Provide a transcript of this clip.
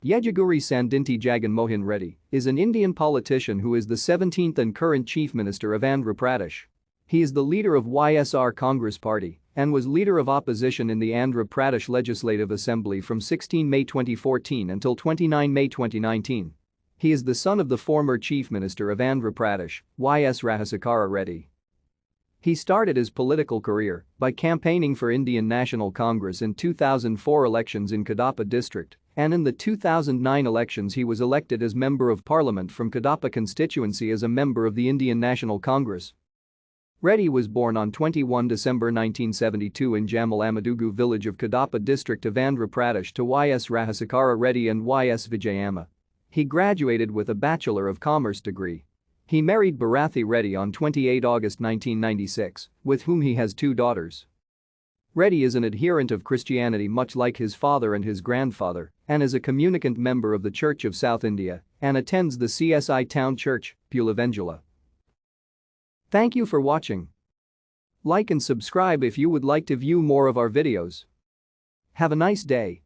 Yeduguri Sandinti Jaganmohan Reddy is an Indian politician who is the 17th and current Chief Minister of Andhra Pradesh. He is the leader of YSR Congress Party and was leader of opposition in the Andhra Pradesh Legislative Assembly from 16 May 2014 until 29 May 2019. He is the son of the former Chief Minister of Andhra Pradesh, YS Rajasekhara Reddy. He started his political career by campaigning for Indian National Congress in 2004 elections in Kadapa district, and in the 2009 elections he was elected as Member of Parliament from Kadapa constituency as a member of the Indian National Congress. Reddy was born on 21 December 1972 in Jamalamadugu village of Kadapa district of Andhra Pradesh to YS Rajasekhara Reddy and YS Vijayamma. He graduated with a Bachelor of Commerce degree. He married Bharathi Reddy on 28 August 1996, with whom he has 2 daughters. Reddy is an adherent of Christianity much like his father and his grandfather, and is a communicant member of the Church of South India and attends the CSI Town Church, Pulavengula. Thank you for watching. Like and subscribe if you would like to view more of our videos. Have a nice day.